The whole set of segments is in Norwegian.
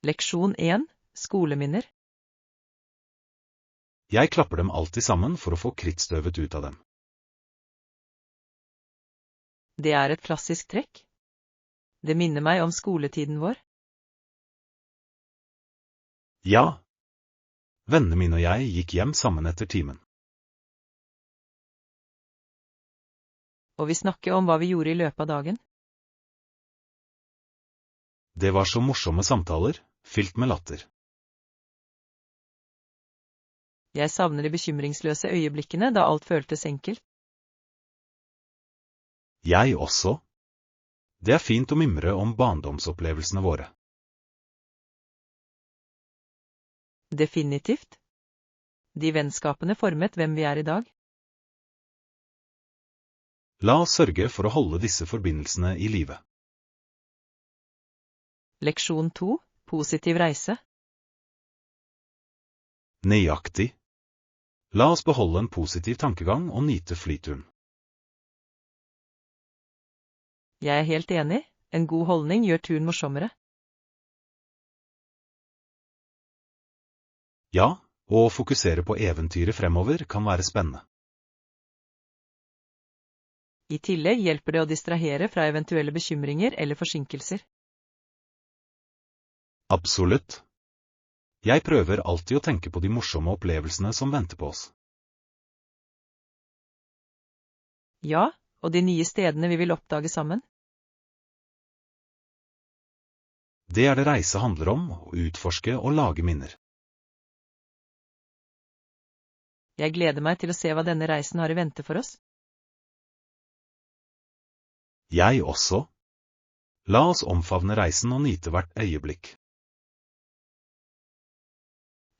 Leksjon 1. Skoleminner. Jeg klapper dem alltid sammen for å få krittstøvet ut av dem. Det er et klassisk trekk. Det minner meg om skoletiden vår. Ja. Vennene mine og jeg gikk hjem sammen etter timen. Og vi snakker om hva vi gjorde i løpet av dagen. Det var så morsomme samtaler, fylt med latter. Jeg savner de bekymringsløse øyeblikkene da alt føltes enkelt. Jeg også. Det er fint å mimre om barndomsopplevelsene våre. Definitivt. De vennskapene formet hvem vi er i dag. La oss sørge for å holde disse forbindelsene i live. Leksjon 2. Positiv reise. Nøyaktig. La oss beholde en positiv tankegang og nyte flyturen. Jeg er helt enig. En god holdning gjør turen morsommere. Ja, og å fokusere på eventyret fremover kan være spennende. I tillegg hjelper det å distrahere fra eventuelle bekymringer eller forsinkelser. Absolutt. Jeg prøver alltid å tenke på de morsomme opplevelsene som venter på oss. Ja, og de nye stedene vi vil oppdage sammen. Det er det reise handler om, å utforske og lage minner. Jeg gleder meg til å se hva denne reisen har i vente for oss. Jeg også. La oss omfavne reisen og nyte hvert øyeblikk.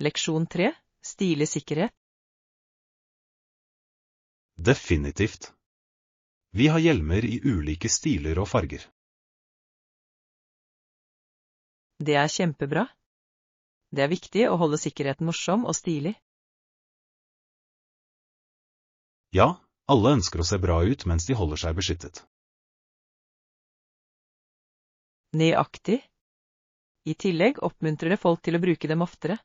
Leksjon 3. Stilig sikkerhet. Definitivt. Vi har hjelmer i ulike stiler og farger. Det er kjempebra. Det er viktig å holde sikkerheten morsom og stilig. Ja, alle ønsker å se bra ut mens de holder seg beskyttet. Nøyaktig. I tillegg oppmuntrer det folk til å bruke dem oftere.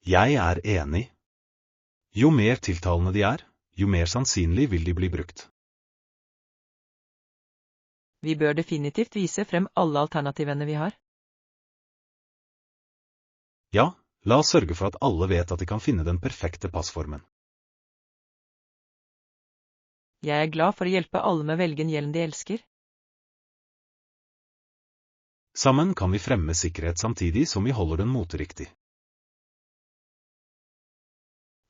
Jeg er enig. Jo mer tiltalende de er, jo mer sannsynlig vil de bli brukt. Vi bør definitivt vise frem alle alternativene vi har. Ja, la oss sørge for at alle vet at de kan finne den perfekte passformen. Jeg er glad for å hjelpe alle med å velge en hjelm de elsker. Sammen kan vi fremme sikkerhet samtidig som vi holder den moteriktig.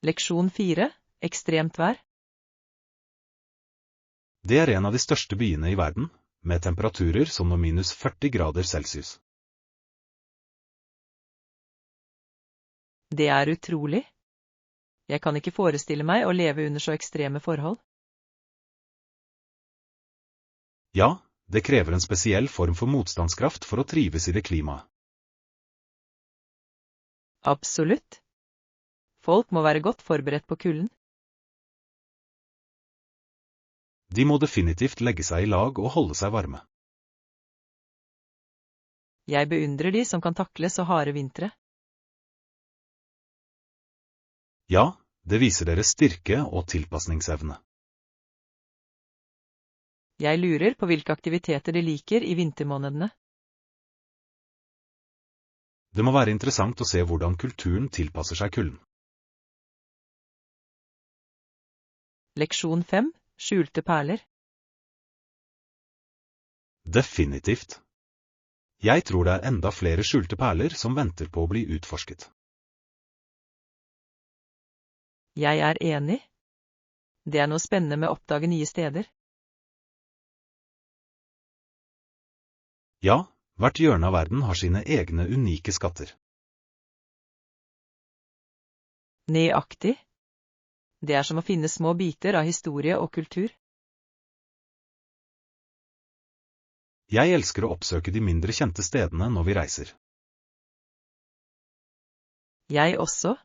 Leksjon 4. Ekstremt vær. Det er en av de største byene i verden, med temperaturer som når minus 40 grader Celsius. Det er utrolig. Jeg kan ikke forestille meg å leve under så ekstreme forhold. Ja, det krever en spesiell form for motstandskraft for å trives i det klimaet. Absolutt. Folk må være godt forberedt på kulden. De må definitivt legge seg i lag og holde seg varme. Jeg beundrer de som kan takle så harde vintre. Ja, det viser deres styrke og tilpasningsevne. Jeg lurer på hvilke aktiviteter de liker i vintermånedene. Det må være interessant å se hvordan kulturen tilpasser seg kulden. Leksjon 5. Skjulte perler. Definitivt. Jeg tror det er enda flere skjulte perler som venter på å bli utforsket. Jeg er enig. Det er noe spennende med å oppdage nye steder. Ja, hvert hjørne av verden har sine egne unike skatter. Nøyaktig. Det er som å finne små biter av historie og kultur. Jeg elsker å oppsøke de mindre kjente stedene når vi reiser. Jeg også.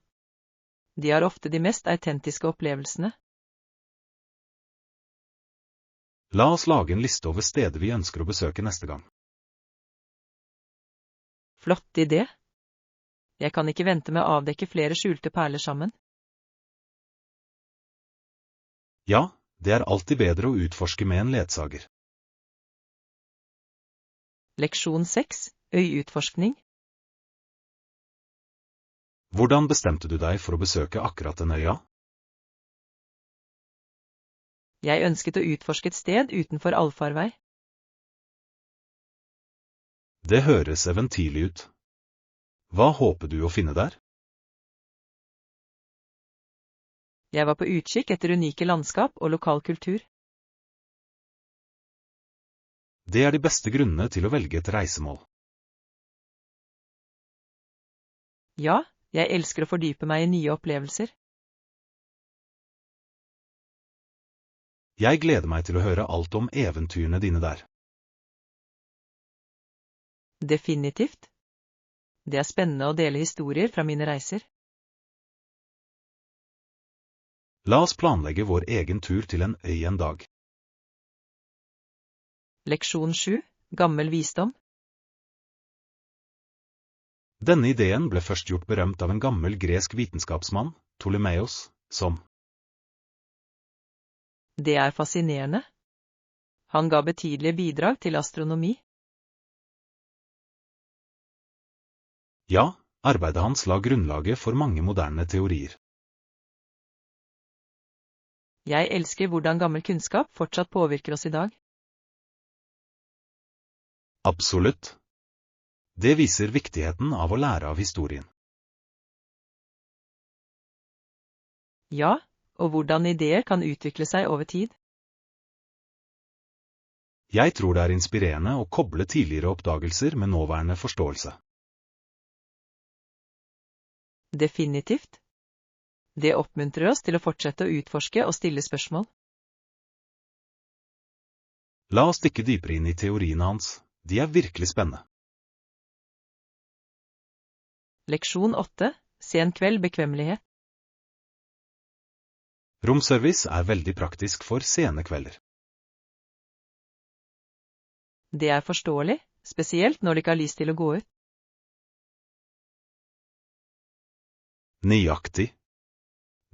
De har ofte de mest autentiske opplevelsene. La oss lage en liste over steder vi ønsker å besøke neste gang. Flott idé. Jeg kan ikke vente med å avdekke flere skjulte perler sammen. Ja, det er alltid bedre å utforske med en ledsager. Leksjon 6, øyutforskning. Hvordan bestemte du deg for å besøke akkurat den øya? Jeg ønsket å utforske et sted utenfor allfarvei. Det høres eventyrlig ut. Hva håper du å finne der? Jeg var på utkikk etter unike landskap og lokal kultur. Det er de beste grunnene til å velge et reisemål. Ja, jeg elsker å fordype meg i nye opplevelser. Jeg gleder meg til å høre alt om eventyrene dine der. Definitivt. Det er spennende å dele historier fra mine reiser. La oss planlegge vår egen tur til en øy en dag. Leksjon 7, gammel visdom. Denne ideen ble først gjort berømt av en gammel gresk vitenskapsmann, Ptolemaios, som Det er fascinerende. Han ga betydelige bidrag til astronomi. Ja, arbeidet hans la grunnlaget for mange moderne teorier. Jeg elsker hvordan gammel kunnskap fortsatt påvirker oss i dag. Absolutt. Det viser viktigheten av å lære av historien. Ja, og hvordan ideer kan utvikle seg over tid. Jeg tror det er inspirerende å koble tidligere oppdagelser med nåværende forståelse. Definitivt. Det oppmuntrer oss til å fortsette å utforske og stille spørsmål. La oss dykke dypere inn i teoriene hans. De er virkelig spennende. Leksjon 8, sen kveld bekvemmelighet. Romservice er veldig praktisk for sene kvelder. Det er forståelig, spesielt når du ikke har lyst til å gå ut. Nøyaktig.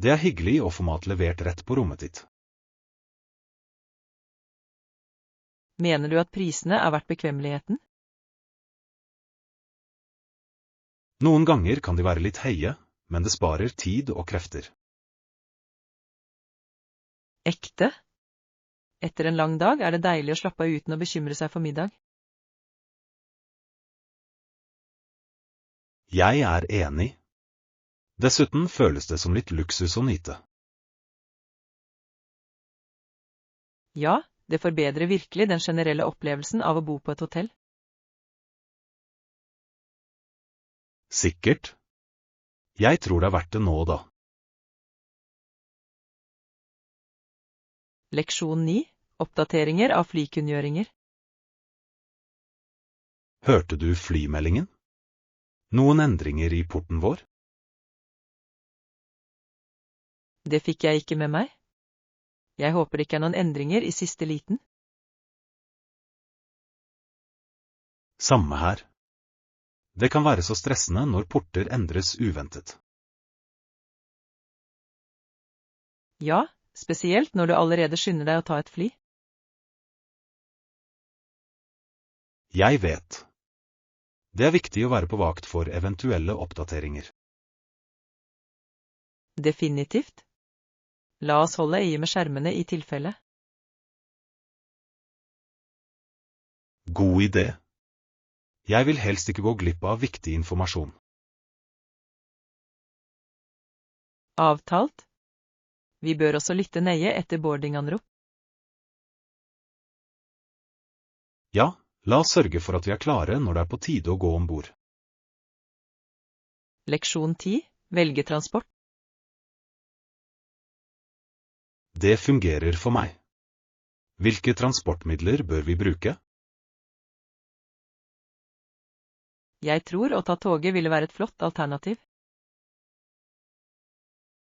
Det er hyggelig å få mat levert rett på rommet ditt. Mener du at prisene er verdt bekvemmeligheten? Noen ganger kan de være litt høye, men det sparer tid og krefter. Ekte. Etter en lang dag er det deilig å slappe av uten å bekymre seg for middag. Jeg er enig. Dessuten føles det som litt luksus å nyte. Ja, det forbedrer virkelig den generelle opplevelsen av å bo på et hotell. Sikkert. Jeg tror det er verdt det nå og da. Leksjon 9, oppdateringer av flykunngjøringer. Hørte du flymeldingen? Noen endringer i porten vår? Det fikk jeg ikke med meg. Jeg håper det ikke er noen endringer i siste liten. Samme her. Det kan være så stressende når porter endres uventet. Ja, spesielt når du allerede skynder deg å ta et fly. Jeg vet. Det er viktig å være på vakt for eventuelle oppdateringer. Definitivt. La oss holde øye med skjermene i tilfelle. God idé. Jeg vil helst ikke gå glipp av viktig informasjon. Avtalt. Vi bør også lytte nøye etter boardinganrop. Ja, la oss sørge for at vi er klare når det er på tide å gå ombord. Leksjon 10, velge transport. Det fungerer for meg. Hvilke transportmidler bør vi bruke? Jeg tror å ta toget ville være et flott alternativ.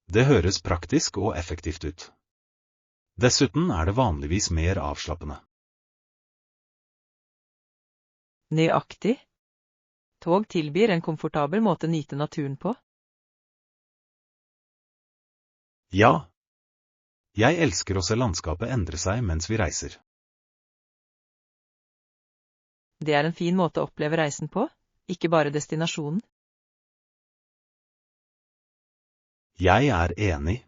Det høres praktisk og effektivt ut. Dessuten er det vanligvis mer avslappende. Nøyaktig. Tog tilbyr en komfortabel måte å nyte naturen på. Ja. Jeg elsker å se landskapet endre seg mens vi reiser. Det er en fin måte å oppleve reisen på, ikke bare destinasjonen. Jeg er enig.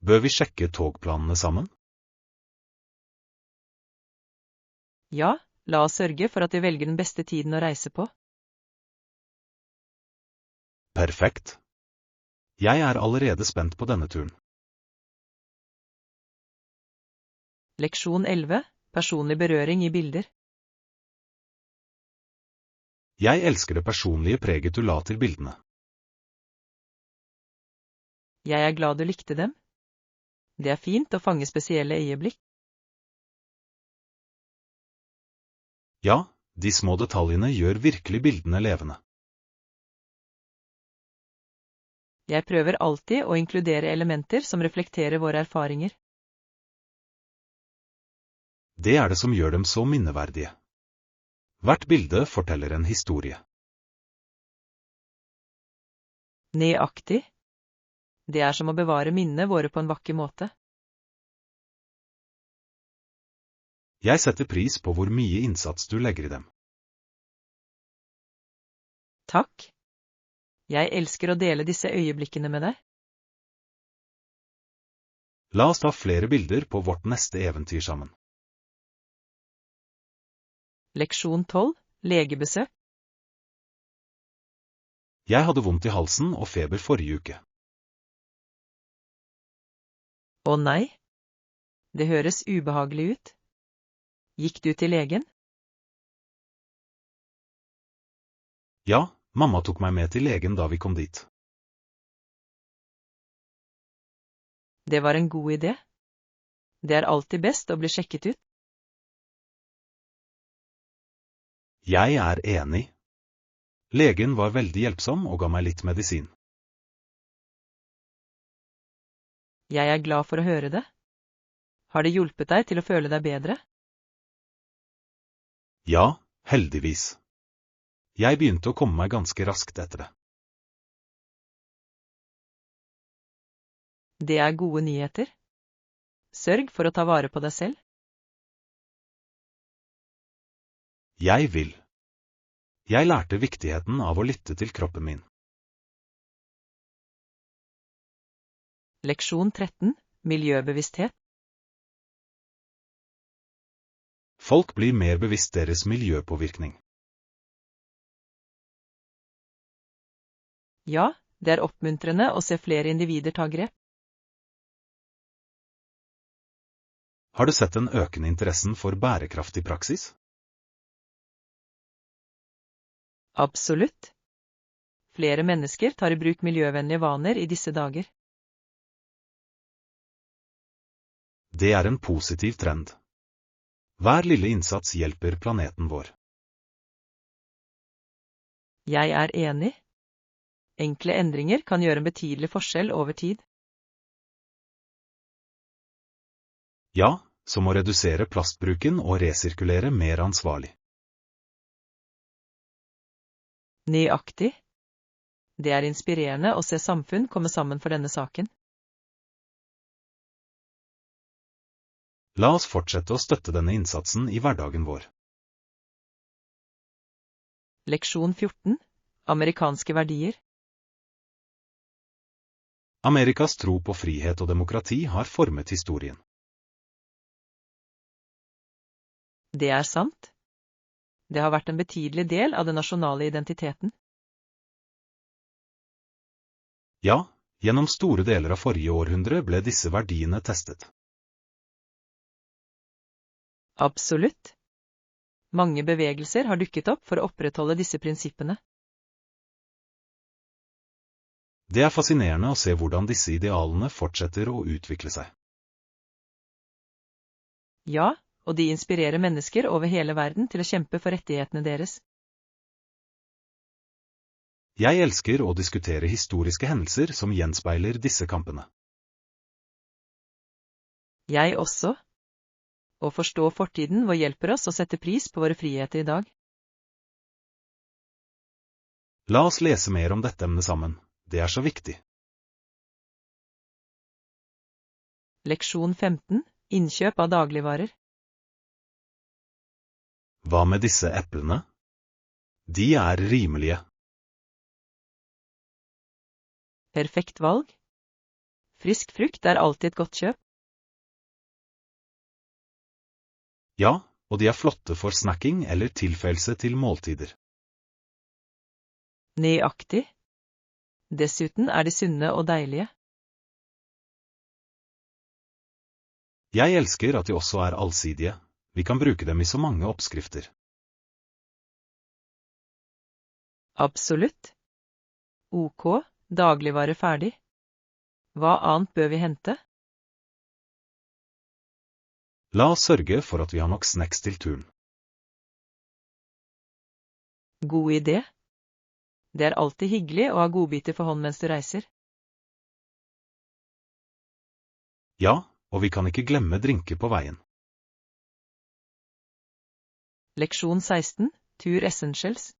Bør vi sjekke togplanene sammen? Ja, la oss sørge for at vi velger den beste tiden å reise på. Perfekt. Jeg er allerede spent på denne turen. Leksjon 11. Personlig berøring i bilder. Jeg elsker det personlige preget du la til bildene. Jeg er glad du likte dem. Det er fint å fange spesielle øyeblikk. Ja, de små detaljene gjør virkelig bildene levende. Jeg prøver alltid å inkludere elementer som reflekterer våre erfaringer. Det er det som gjør dem så minneverdige. Hvert bilde forteller en historie. Nøyaktig. Det er som å bevare minnene våre på en vakker måte. Jeg setter pris på hvor mye innsats du legger i dem. Takk. Jeg elsker å dele disse øyeblikkene med deg. La oss ta flere bilder på vårt neste eventyr sammen. Leksjon 12. Legebesøk. Jeg hadde vondt i halsen og feber forrige uke. Å nei. Det høres ubehagelig ut. Gikk du til legen? Ja, mamma tok meg med til legen da vi kom dit. Det var en god idé. Det er alltid best å bli sjekket ut. Jeg er enig. Legen var veldig hjelpsom og ga meg litt medisin. Jeg er glad for å høre det. Har det hjulpet deg til å føle deg bedre? Ja, heldigvis. Jeg begynte å komme meg ganske raskt etter det. Det er gode nyheter. Sørg for å ta vare på deg selv. Jeg vil. Jeg lærte viktigheten av å lytte til kroppen min. Leksjon 13. Miljøbevissthet. Folk blir mer bevisst deres miljøpåvirkning. Ja, det er oppmuntrende å se flere individer ta grep. Har du sett den økende interessen for bærekraftig praksis? Absolutt. Flere mennesker tar i bruk miljøvennlige vaner i disse dager. Det er en positiv trend. Hver lille innsats hjelper planeten vår. Jeg er enig. Enkle endringer kan gjøre en betydelig forskjell over tid. Ja, som å redusere plastbruken og resirkulere mer ansvarlig. Nøyaktig. Det er inspirerende å se samfunn komme sammen for denne saken. La oss fortsette å støtte denne innsatsen i hverdagen vår. Leksjon 14. Amerikanske verdier. Amerikas tro på frihet og demokrati har formet historien. Det er sant. Det har vært en betydelig del av den nasjonale identiteten. Ja, gjennom store deler av forrige århundre ble disse verdiene testet. Absolutt. Mange bevegelser har dukket opp for å opprettholde disse prinsippene. Det er fascinerende å se hvordan disse idealene fortsetter å utvikle seg. Ja, og de inspirerer mennesker over hele verden til å kjempe for rettighetene deres. Jeg elsker å diskutere historiske hendelser som gjenspeiler disse kampene. Jeg også. Å forstå fortiden vår hjelper oss å sette pris på våre friheter i dag. La oss lese mer om dette emnet sammen, det er så viktig. Leksjon 15. Innkjøp av dagligvarer. Hva med disse eplene? De er rimelige. Perfekt valg. Frisk frukt er alltid et godt kjøp. Ja, og de er flotte for snacking eller tilføyelse til måltider. Nøyaktig. Dessuten er de sunne og deilige. Jeg elsker at de også er allsidige. Vi kan bruke dem i så mange oppskrifter. Absolutt. Ok, dagligvare ferdig. Hva annet bør vi hente? La oss sørge for at vi har nok snacks til turen. God idé. Det er alltid hyggelig å ha godbiter for hånd mens du reiser. Ja, og vi kan ikke glemme drinker på veien. Leksjon 16. Tur Essentials.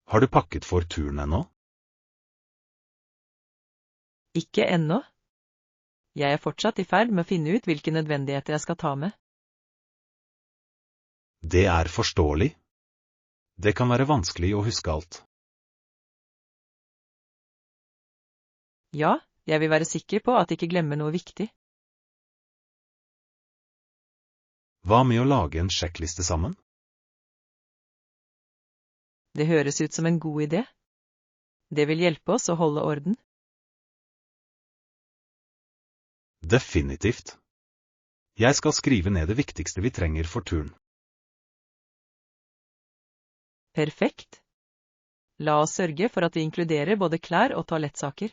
Har du pakket for turen ennå? Ikke ennå. Jeg er fortsatt i ferd med å finne ut hvilke nødvendigheter jeg skal ta med. Det er forståelig. Det kan være vanskelig å huske alt. Ja, jeg vil være sikker på at jeg ikke glemmer noe viktig. Hva med å lage en sjekkliste sammen? Det høres ut som en god idé. Det vil hjelpe oss å holde orden. Definitivt. Jeg skal skrive ned det viktigste vi trenger for turen. Perfekt. La oss sørge for at vi inkluderer både klær og toalettsaker.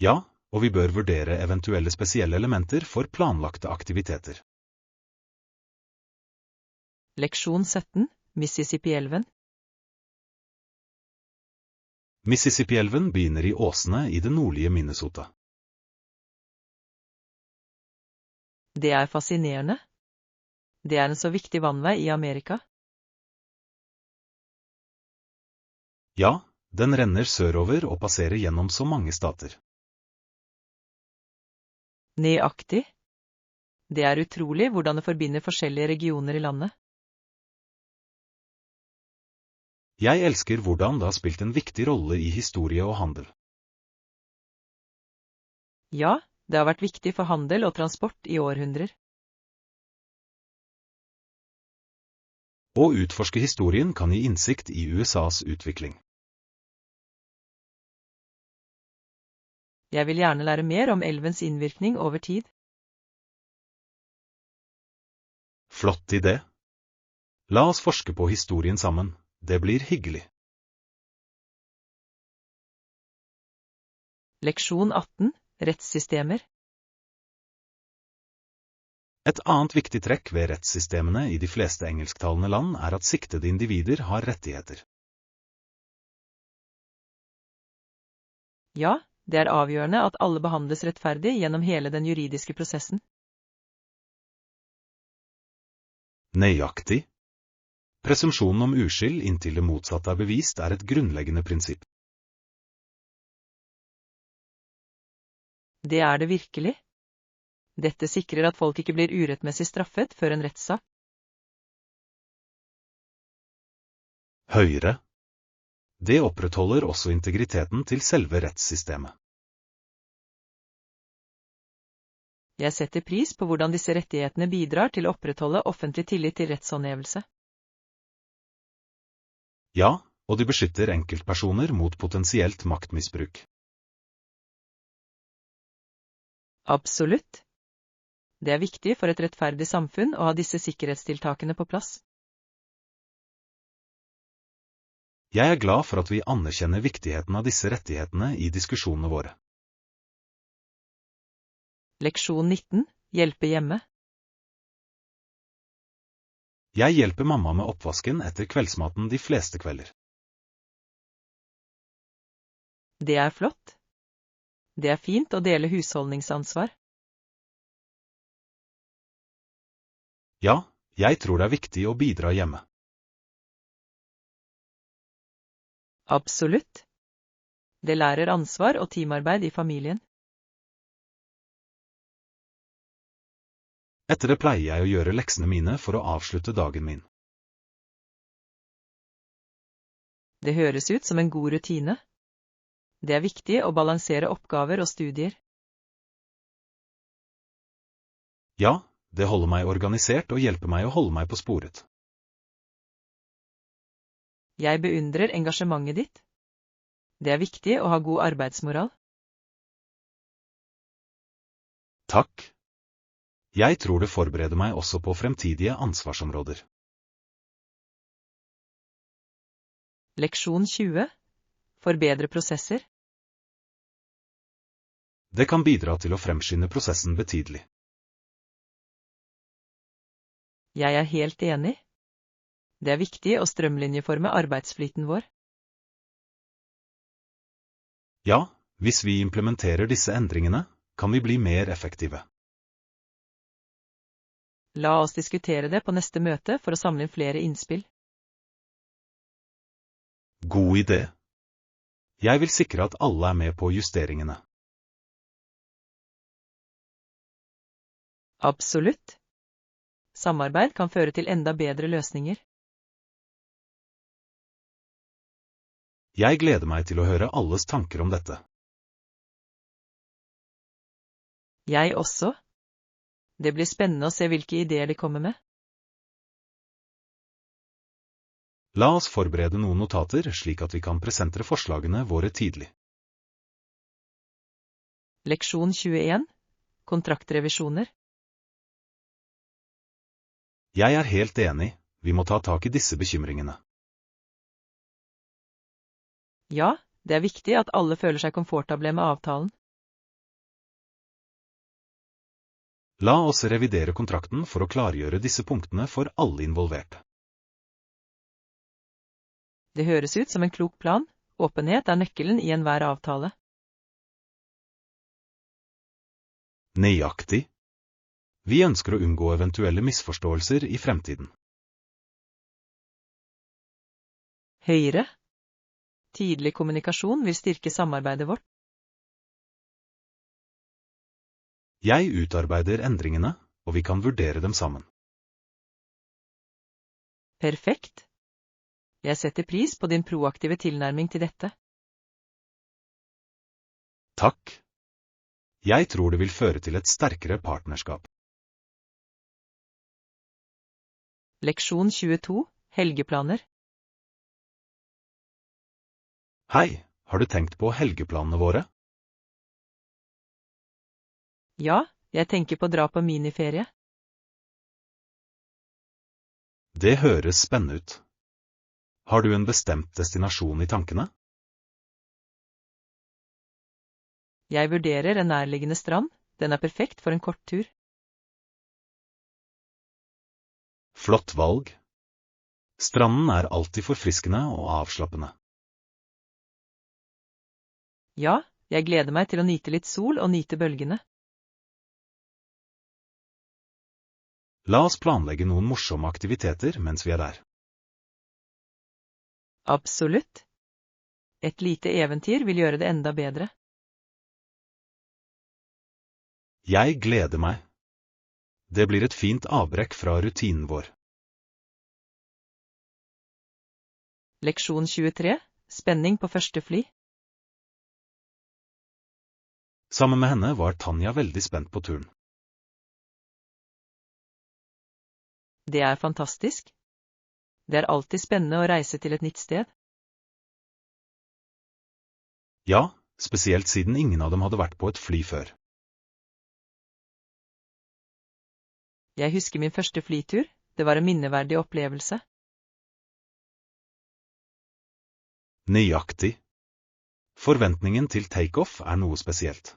Ja, og vi bør vurdere eventuelle spesielle elementer for planlagte aktiviteter. Leksjon 17. Mississippi-elven. Mississippi-elven begynner i åsene i det nordlige Minnesota. Det er fascinerende. Det er en så viktig vannvei i Amerika. Ja, den renner sørover og passerer gjennom så mange stater. Nøyaktig. Det er utrolig hvordan det forbinder forskjellige regioner i landet. Jeg elsker hvordan det har spilt en viktig rolle i historie og handel. Ja, det har vært viktig for handel og transport i århundrer. Å utforske historien kan gi innsikt i USAs utvikling. Jeg vil gjerne lære mer om elvens innvirkning over tid. Flott idé. La oss forske på historien sammen. Det blir hyggelig. Leksjon 18. Rettssystemer. Et annet viktig trekk ved rettssystemene i de fleste engelsktalende land er at siktede individer har rettigheter. Ja, det er avgjørende at alle behandles rettferdig gjennom hele den juridiske prosessen. Nøyaktig. Presumpsjonen om uskyld inntil det motsatte er bevist er et grunnleggende prinsipp. Det er det virkelig. Dette sikrer at folk ikke blir urettmessig straffet før en rettssak. Høyere. Det opprettholder også integriteten til selve rettssystemet. Jeg setter pris på hvordan disse rettighetene bidrar til å opprettholde offentlig tillit til rettshåndhevelse. Ja, og de beskytter enkeltpersoner mot potensielt maktmisbruk. Absolutt. Det er viktig for et rettferdig samfunn å ha disse sikkerhetstiltakene på plass. Jeg er glad for at vi anerkjenner viktigheten av disse rettighetene i diskusjonene våre. Leksjon 19. Hjelpe hjemme. Jeg hjelper mamma med oppvasken etter kveldsmaten de fleste kvelder. Det er flott. Det er fint å dele husholdningsansvar. Ja, Jeg tror det er viktig å bidra hjemme. Absolutt. Det lærer ansvar og teamarbeid i familien. Etter det pleier jeg å gjøre leksene mine for å avslutte dagen min. Det høres ut som en god rutine. Det er viktig å balansere oppgaver og studier. Ja, det holder meg organisert og hjelper meg å holde meg på sporet. Jeg beundrer engasjementet ditt. Det er viktig å ha god arbeidsmoral. Takk. Jeg tror det forbereder meg også på fremtidige ansvarsområder. Leksjon 20. Forbedre prosesser. Det kan bidra til å fremskynde prosessen betydelig. Jeg er helt enig. Det er viktig å strømlinjeforme arbeidsflyten vår. Ja, hvis vi implementerer disse endringene, kan vi bli mer effektive. La oss diskutere det på neste møte for å samle inn flere innspill. God idé. Jeg vil sikre at alle er med på justeringene. Absolutt. Samarbeid kan føre til enda bedre løsninger. Jeg gleder meg til å høre alles tanker om dette. Jeg også. Det blir spennende å se hvilke ideer de kommer med. La oss forberede noen notater slik at vi kan presentere forslagene våre tidlig. Leksjon 21. Kontraktrevisjoner. Jeg er helt enig, vi må ta tak i disse bekymringene. Ja, det er viktig at alle føler seg komfortable med avtalen. La oss revidere kontrakten for å klargjøre disse punktene for alle involverte. Det høres ut som en klok plan. Åpenhet er nøkkelen i enhver avtale. Nøyaktig. Vi ønsker å unngå eventuelle misforståelser i fremtiden. Høyre. Tidlig kommunikasjon vil styrke samarbeidet vårt. Jeg utarbeider endringene, og vi kan vurdere dem sammen. Perfekt. Jeg setter pris på din proaktive tilnærming til dette. Takk. Jeg tror det vil føre til et sterkere partnerskap. Leksjon 22. Helgeplaner. Hei, har du tenkt på helgeplanene våre? Ja, jeg tenker på å dra på miniferie. Det høres spennende ut. Har du en bestemt destinasjon i tankene? Jeg vurderer en nærliggende strand. Den er perfekt for en kort tur. Flott valg. Stranden er alltid forfriskende og avslappende. Ja, jeg gleder meg til å nyte litt sol og nyte bølgene. La oss planlegge noen morsomme aktiviteter mens vi er der. Absolutt. Et lite eventyr vil gjøre det enda bedre. Jeg gleder meg. Det blir et fint avbrekk fra rutinen vår. Leksjon 23. Spenning på første fly. Sammen med henne var Tanja veldig spent på turen. Det er fantastisk. Det er alltid spennende å reise til et nytt sted. Ja, spesielt siden ingen av dem hadde vært på et fly før. Jeg husker min første flytur. Det var en minneverdig opplevelse. Nøyaktig. Forventningen til takeoff er noe spesielt.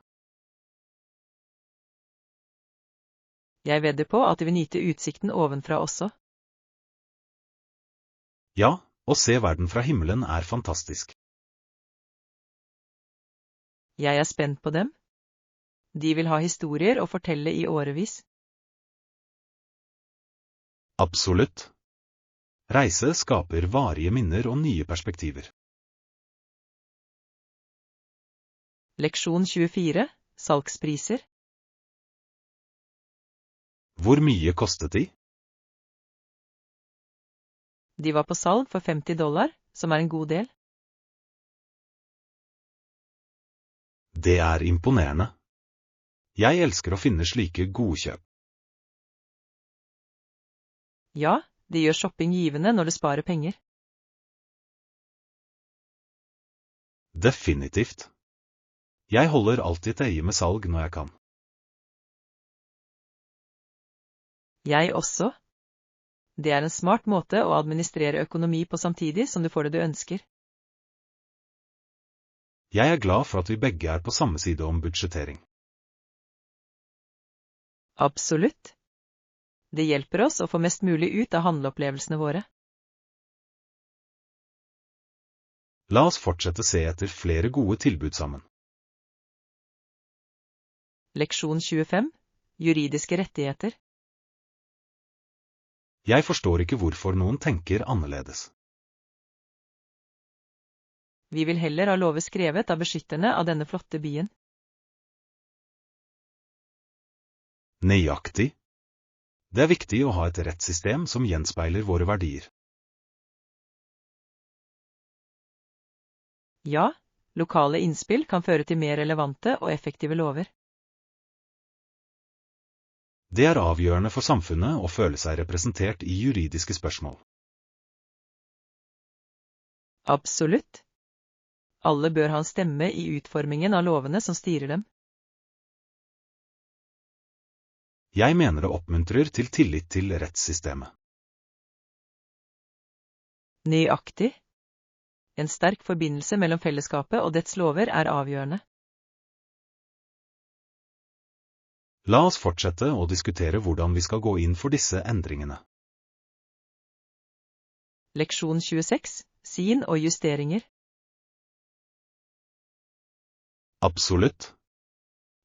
Jeg vedder på at du vil nyte utsikten ovenfra også. Ja, å se verden fra himmelen er fantastisk. Jeg er spent på dem. De vil ha historier å fortelle i årevis. Absolutt. Reise skaper varige minner og nye perspektiver. Leksjon 24. Salgspriser. Hvor mye kostet de? De var på salg for $50, som er en god del. Det er imponerende. Jeg elsker å finne slike godkjøp. Ja, de gjør shopping givende når du sparer penger. Definitivt. Jeg holder alltid et øye med salg når jeg kan. Jeg også. Det er en smart måte å administrere økonomi på samtidig som du får det du ønsker. Jeg er glad for at vi begge er på samme side om budsjettering. Absolutt. Det hjelper oss å få mest mulig ut av handleopplevelsene våre. La oss fortsette se etter flere gode tilbud sammen. Leksjon 25. Juridiske rettigheter. Jeg forstår ikke hvorfor noen tenker annerledes. Vi vil heller ha lover skrevet av beskytterne av denne flotte byen. Nøyaktig. Det er viktig å ha et rettssystem som gjenspeiler våre verdier. Ja, lokale innspill kan føre til mer relevante og effektive lover. Det er avgjørende for samfunnet å føle seg representert i juridiske spørsmål. Absolutt. Alle bør ha en stemme i utformingen av lovene som styrer dem. Jeg mener det oppmuntrer til tillit til rettssystemet. Nøyaktig. En sterk forbindelse mellom fellesskapet og dets lover er avgjørende. La oss fortsette å diskutere hvordan vi skal gå inn for disse endringene. Leksjon 26. Sin og justeringer. Absolutt.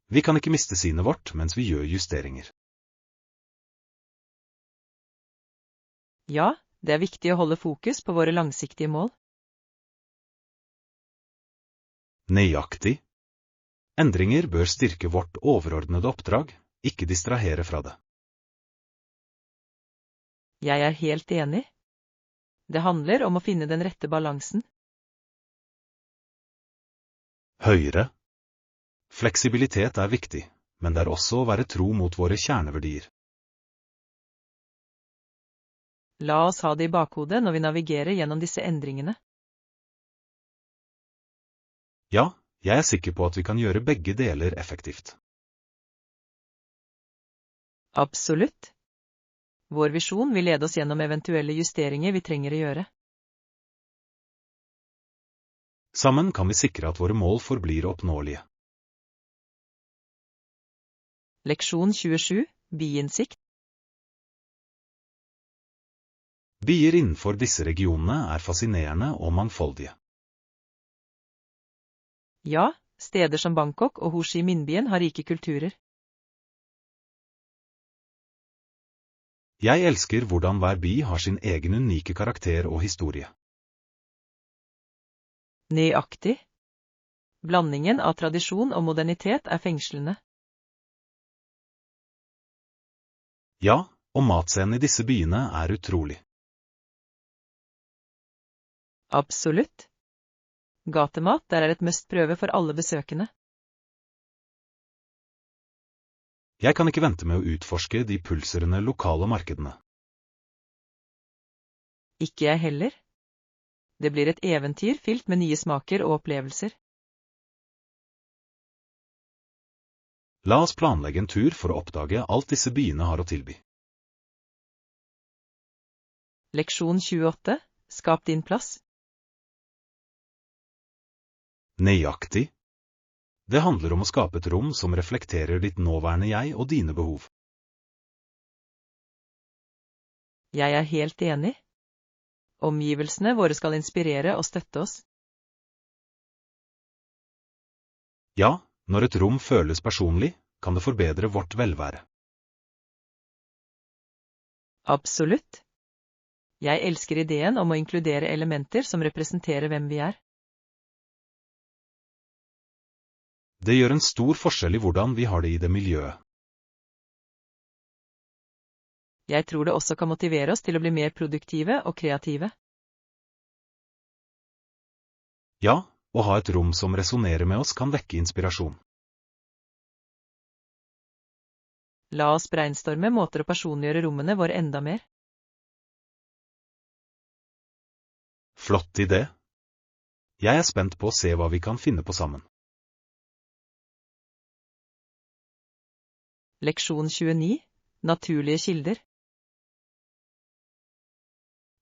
Vi kan ikke miste synet vårt mens vi gjør justeringer. Ja, det er viktig å holde fokus på våre langsiktige mål. Nøyaktig. Endringer bør styrke vårt overordnede oppdrag, ikke distrahere fra det. Jeg er helt enig. Det handler om å finne den rette balansen. Høyre. Fleksibilitet er viktig, men det er også å være tro mot våre kjerneverdier. La oss ha det i bakhodet når vi navigerer gjennom disse endringene. Ja, jeg er sikker på at vi kan gjøre begge deler effektivt. Absolutt. Vår visjon vil lede oss gjennom eventuelle justeringer vi trenger å gjøre. Sammen kan vi sikre at våre mål forblir oppnåelige. Leksjon 27. Biinnsikt. Byer innenfor disse regionene er fascinerende og mangfoldige. Ja, steder som Bangkok og Ho Chi Minh-byen har rike kulturer. Jeg elsker hvordan hver by har sin egen unike karakter og historie. Nøyaktig. Blandingen av tradisjon og modernitet er fengslende. Ja, og matscenen i disse byene er utrolig. Absolutt. Gatemat der er et must prøve for alle besøkende. Jeg kan ikke vente med å utforske de pulserende lokale markedene. Ikke jeg heller. Det blir et eventyr fylt med nye smaker og opplevelser. La oss planlegge en tur for å oppdage alt disse byene har å tilby. Leksjon 28. Skap din plass. Nøyaktig. Det handler om å skape et rom som reflekterer ditt nåværende jeg og dine behov. Jeg er helt enig. Omgivelsene våre skal inspirere og støtte oss. Ja, når et rom føles personlig, kan det forbedre vårt velvære. Absolutt. Jeg elsker ideen om å inkludere elementer som representerer hvem vi er. Det gjør en stor forskjell i hvordan vi har det i det miljøet. Jeg tror det også kan motivere oss til å bli mer produktive og kreative. Ja, å ha et rom som resonerer med oss kan vekke inspirasjon. La oss brainstorme måter å personliggjøre rommene våre enda mer. Flott idé. Jeg er spent på å se hva vi kan finne på sammen. Leksjon 29. Naturlige kilder.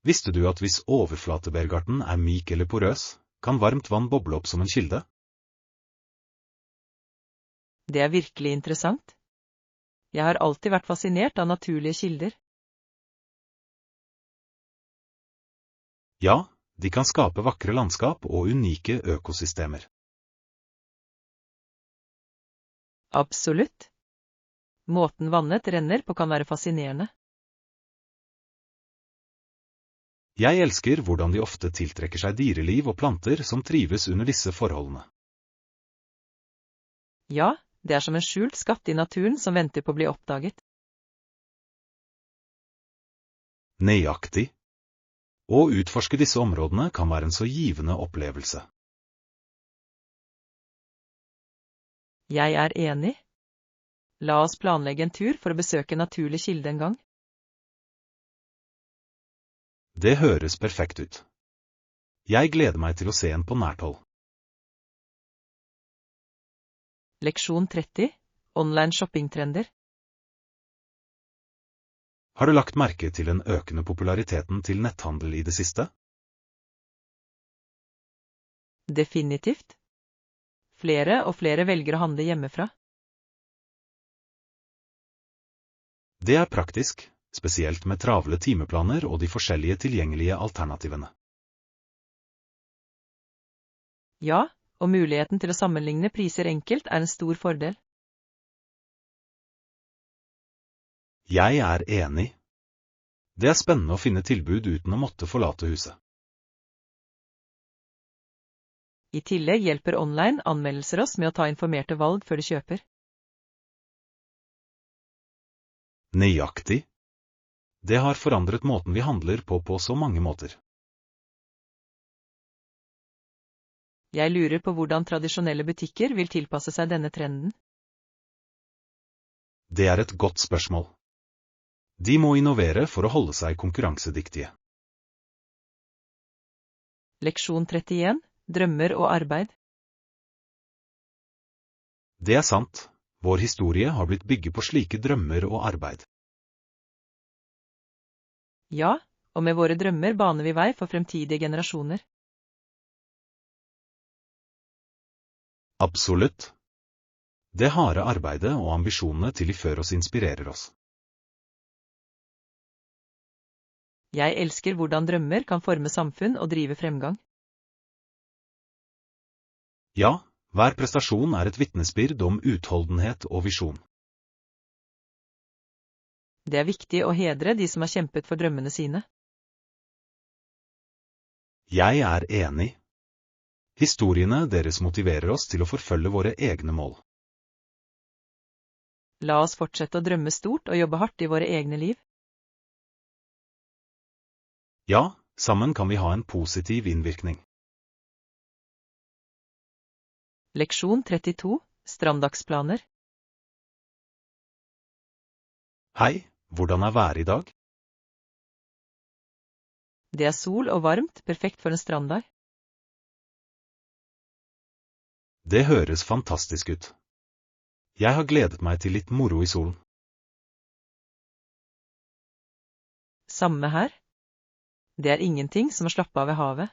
Visste du at hvis overflatebergarten er myk eller porøs, kan varmt vann boble opp som en kilde? Det er virkelig interessant. Jeg har alltid vært fascinert av naturlige kilder. Ja, de kan skape vakre landskap og unike økosystemer. Absolutt. Måten vannet renner på kan være fascinerende. Jeg elsker hvordan de ofte tiltrekker seg dyreliv og planter som trives under disse forholdene. Ja, det er som en skjult skatt i naturen som venter på å bli oppdaget. Nøyaktig. Å utforske disse områdene kan være en så givende opplevelse. Jeg er enig. La oss planlegge en tur for å besøke en naturlig kilde en gang. Det høres perfekt ut. Jeg gleder meg til å se en på nært hold. Leksjon 30. Online shoppingtrender. Har du lagt merke til den økende populariteten til netthandel i det siste? Definitivt. Flere og flere velger å handle hjemmefra. Det er praktisk, spesielt med travle timeplaner og de forskjellige tilgjengelige alternativene. Ja, og muligheten til å sammenligne priser enkelt er en stor fordel. Jeg er enig. Det er spennende å finne tilbud uten å måtte forlate huset. I tillegg hjelper online anmeldelser oss med å ta informerte valg før de kjøper. Nøyaktig. Det har forandret måten vi handler på så mange måter. Jeg lurer på hvordan tradisjonelle butikker vil tilpasse seg denne trenden. Det er et godt spørsmål. De må innovere for å holde seg konkurransedyktige. Leksjon 31. Drømmer og arbeid. Det er sant. Vår historie har blitt bygget på slike drømmer og arbeid. Ja, og med våre drømmer baner vi vei for fremtidige generasjoner. Absolutt. Det harde arbeidet og ambisjonene til de før oss inspirerer oss. Jeg elsker hvordan drømmer kan forme samfunn og drive fremgang. Ja, hver prestasjon er et vitnesbyrd om utholdenhet og visjon. Det er viktig å hedre de som har kjempet for drømmene sine. Jeg er enig. Historiene deres motiverer oss til å forfølge våre egne mål. La oss fortsette å drømme stort og jobbe hardt i våre egne liv. Ja, sammen kan vi ha en positiv innvirkning. Leksjon 32. Stranddagsplaner. Hei, hvordan er været i dag? Det er sol og varmt, perfekt for en stranddag. Det høres fantastisk ut. Jeg har gledet meg til litt moro i solen. Samme her. Det er ingenting som å slappe av ved havet.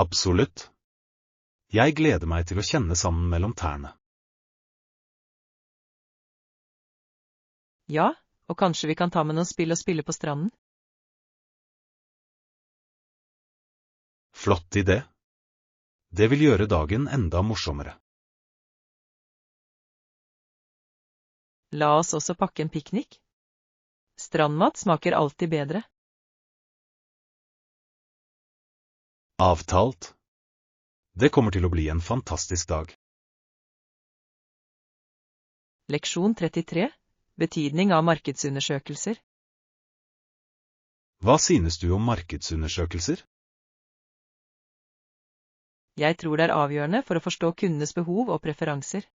Absolutt. Jeg gleder meg til å kjenne sanden mellom tærne. Ja, og kanskje vi kan ta med noen spill og spille på stranden? Flott idé. Det vil gjøre dagen enda morsommere. La oss også pakke en piknik. Strandmat smaker alltid bedre. Avtalt. Det kommer til å bli en fantastisk dag. Leksjon 33. Betydning av markedsundersøkelser. Hva synes du om markedsundersøkelser? Jeg tror det er avgjørende for å forstå kundenes behov og preferanser.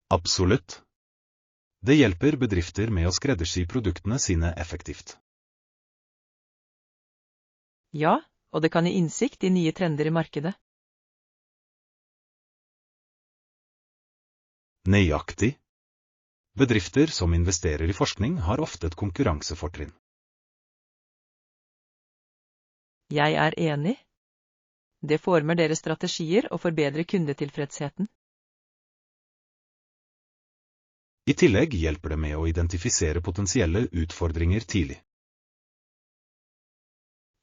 Absolutt. Det hjelper bedrifter med å skreddersy produktene sine effektivt. Ja, og det kan gi innsikt i nye trender i markedet. Nøyaktig. Bedrifter som investerer i forskning har ofte et konkurransefortrinn. Jeg er enig. Det former deres strategier og forbedrer kundetilfredsheten. I tillegg hjelper det med å identifisere potensielle utfordringer tidlig.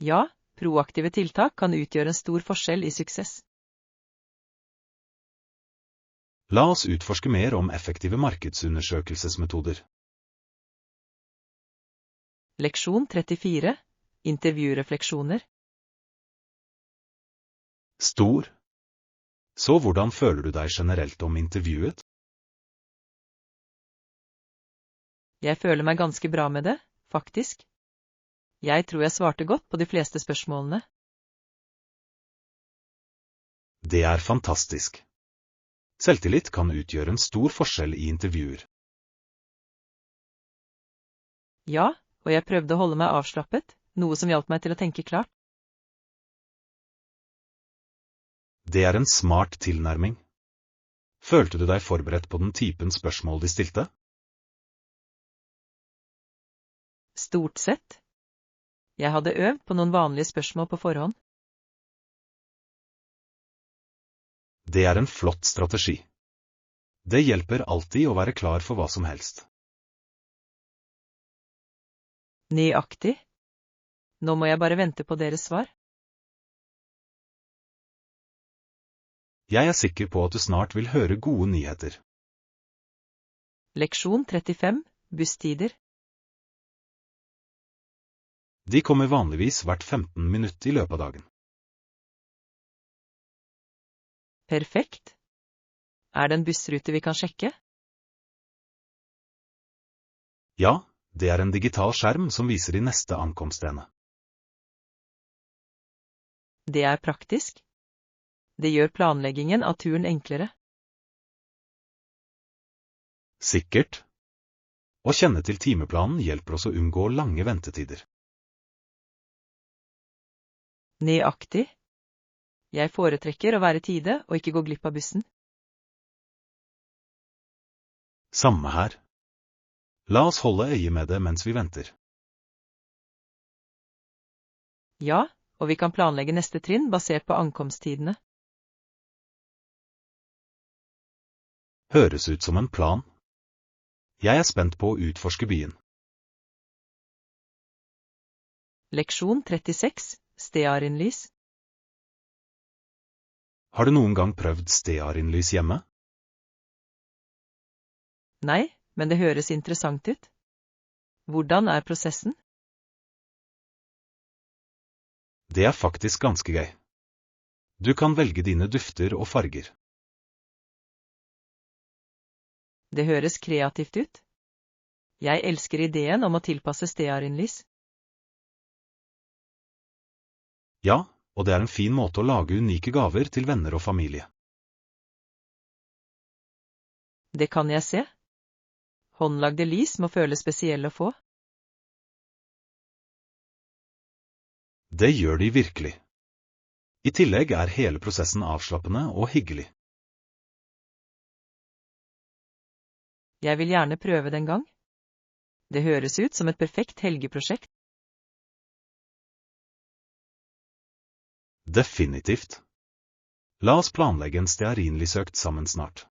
Ja, proaktive tiltak kan utgjøre en stor forskjell i suksess. La oss utforske mer om effektive markedsundersøkelsesmetoder. Leksjon 34. Intervjurefleksjoner. Stor. Så hvordan føler du deg generelt om intervjuet? Jeg føler meg ganske bra med det, faktisk. Jeg tror jeg svarte godt på de fleste spørsmålene. Det er fantastisk. Selvtillit kan utgjøre en stor forskjell i intervjuer. Ja, og jeg prøvde å holde meg avslappet, noe som hjalp meg til å tenke klart. Det er en smart tilnærming. Følte du deg forberedt på den typen spørsmål de stilte? Stort sett. Jeg hadde øvd på noen vanlige spørsmål på forhånd. Det er en flott strategi. Det hjelper alltid å være klar for hva som helst. Nøyaktig. Nå må jeg bare vente på deres svar. Jeg er sikker på at du snart vil høre gode nyheter. Leksjon 35. Busstider. De kommer vanligvis hvert 15 minutter i løpet av dagen. Perfekt. Er det en bussrute vi kan sjekke? Ja, det er en digital skjerm som viser de neste ankomstene. Det er praktisk. Det gjør planleggingen av turen enklere. Sikkert. Å kjenne til timeplanen hjelper oss å unngå lange ventetider. Nøyaktig. Jeg foretrekker å være i tide og ikke gå glipp av bussen. Samme her. La oss holde øye med det mens vi venter. Ja, og vi kan planlegge neste trinn basert på ankomsttidene. Høres ut som en plan. Jeg er spent på å utforske byen. Leksjon 36. Stearinlys. Har du noen gang prøvd stearinlys hjemme? Nei, men det høres interessant ut. Hvordan er prosessen? Det er faktisk ganske gøy. Du kan velge dine dufter og farger. Det høres kreativt ut. Jeg elsker ideen om å tilpasse stearinlys. Ja, og det er en fin måte å lage unike gaver til venner og familie. Det kan jeg se. Håndlagde lys må føles spesielle å få. Det gjør de virkelig. I tillegg er hele prosessen avslappende og hyggelig. Jeg vil gjerne prøve det en gang. Det høres ut som et perfekt helgeprosjekt. Definitivt. La oss planlegge en stearinlysøkt sammen snart.